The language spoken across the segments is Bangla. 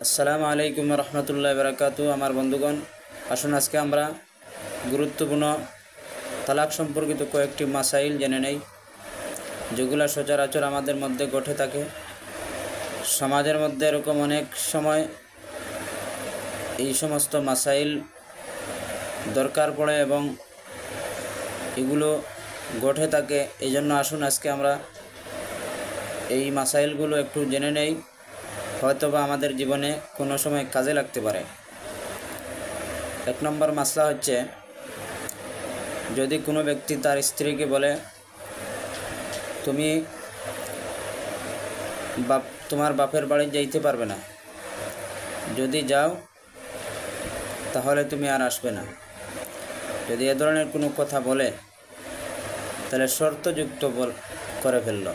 আসসালামু আলাইকুম রহমতুল্লাহ বারাকাতু। আমার বন্ধুগণ, আসুন আজকে আমরা গুরুত্বপূর্ণ তালাক সম্পর্কিত কয়েকটি মাসাইল জেনে নেই, যেগুলো সচরাচর আমাদের মধ্যে ঘটে থাকে। সমাজের মধ্যে এরকম অনেক সময় এই সমস্ত মাসাইল দরকার পড়ে এবং এগুলো ঘটে থাকে। এই জন্য আসুন আজকে আমরা এই মাসাইলগুলো একটু জেনে নেই, হয়তোবা আমাদের জীবনে কোনো সময় কাজে লাগতে পারে। 1 নম্বর মাসলা হচ্ছে, যদি কোনো ব্যক্তি তার স্ত্রীকে বলে তুমি তোমার বাপের বাড়ি যাইতে পারবে না, যদি যাও তাহলে তুমি আর আসবে না। যদি এ ধরনের কোনো কথা বলে তাহলে শর্তযুক্ত করে ফেলল।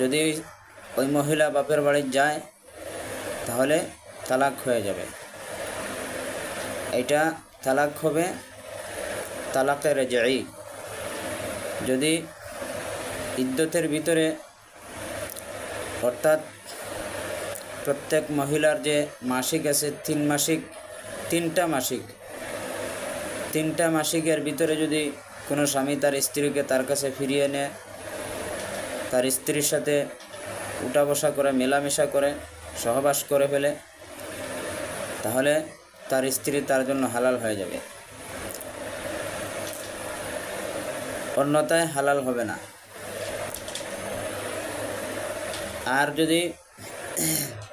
যদি ওই মহিলা বাপের বাড়ি যায় তাহলে তালাক হয়ে যাবে। এটা তালাক হবে তালাকে রেজাই। যদি ইদ্দতের ভিতরে, অর্থাৎ প্রত্যেক মহিলার যে মাসিক আছে 3টা মাসিকের ভিতরে যদি কোনো স্বামী তার স্ত্রীকে তার কাছে ফিরিয়ে নেয়, তার স্ত্রীর সাথে উঠা বসা করে, মেলামেশা করে, সহবাস করে ফেলে, তাহলে তার স্ত্রী তার জন্য হালাল হয়ে যাবে, অন্যথায় হালাল হবে না। আর যদি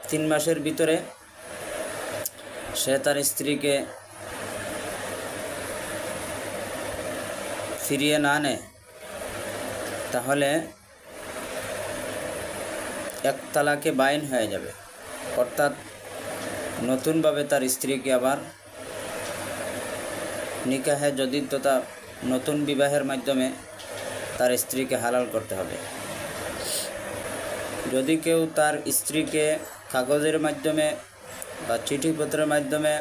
3 মাসের ভিতরে সে তার স্ত্রীকে ফিরিয়ে না নেয়, তাহলে এক তালাকে বাইন হয়ে যাবে, অর্থাৎ নতুনভাবে তার স্ত্রীকে আবার নিকাহে জদিদ তথা নতুন বিবাহের মাধ্যমে তার স্ত্রীকে হালাল করতে হবে। যদি কেউ তার স্ত্রীকে কাগজের মাধ্যমে বা চিঠিপত্রের মাধ্যমে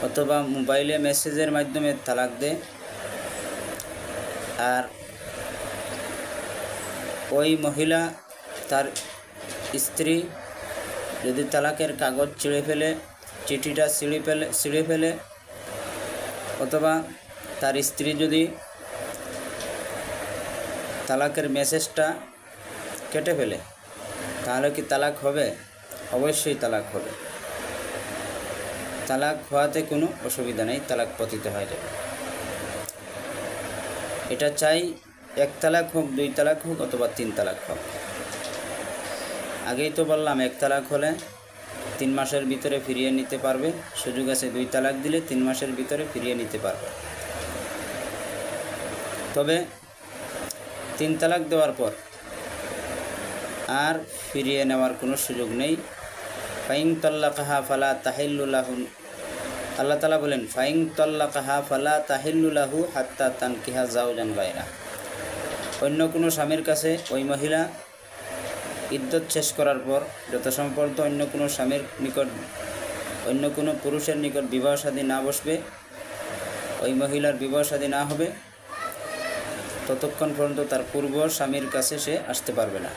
অথবা মোবাইলে মেসেজের মাধ্যমে তালাক দেয়, আর ওই মহিলা তার স্ত্রী যদি তালাকের কাগজ ছিঁড়ে ফেলে, চিঠিটা ছিঁড়ে ফেলে, অথবা তার স্ত্রী যদি তালাকের মেসেজটা কেটে ফেলে, তাহলে কি তালাক হবে? অবশ্যই তালাক হবে। তালাক হওয়াতে কোনো অসুবিধা নেই, তালাক পতিত হয়ে যাবে। এটা চাই 1 তালাক হোক, 2 তালাক হোক, অথবা 3 তালাক হোক। আগেই তো বললাম 1 তালাক হলে 3 মাসের ভিতরে ফিরিয়ে নিতে পারবে, সুযোগ আছে। 2 তালাক দিলে 3 মাসের ভিতরে ফিরিয়ে নিতে পারবে। তবে 3 তালাক দেওয়ার পর আর ফিরিয়ে নেওয়ার কোনো সুযোগ নেই। ফাইন তাল্লাকাহা ফালা তাহিল্লু লাহু, আল্লাহ তাআলা বলেন, ফাইন তাল্লাকাহা ফালা তাহিল্লু লাহু হাত্তা তানকিহা যাওজান গায়রা। অন্য কোনো স্বামীর কাছে ওই মহিলা ইদ্দত শেষ করার পর যত সম্পর্ক অন্য কোনো স্বামীর নিকট, অন্য কোনো পুরুষের নিকট বিবাহ শাদী না বসবে, ওই মহিলার বিবাহ শাদী না হবে, ততক্ষণ পর্যন্ত তার পূর্ব স্বামীর কাছে সে আসতে পারবে না।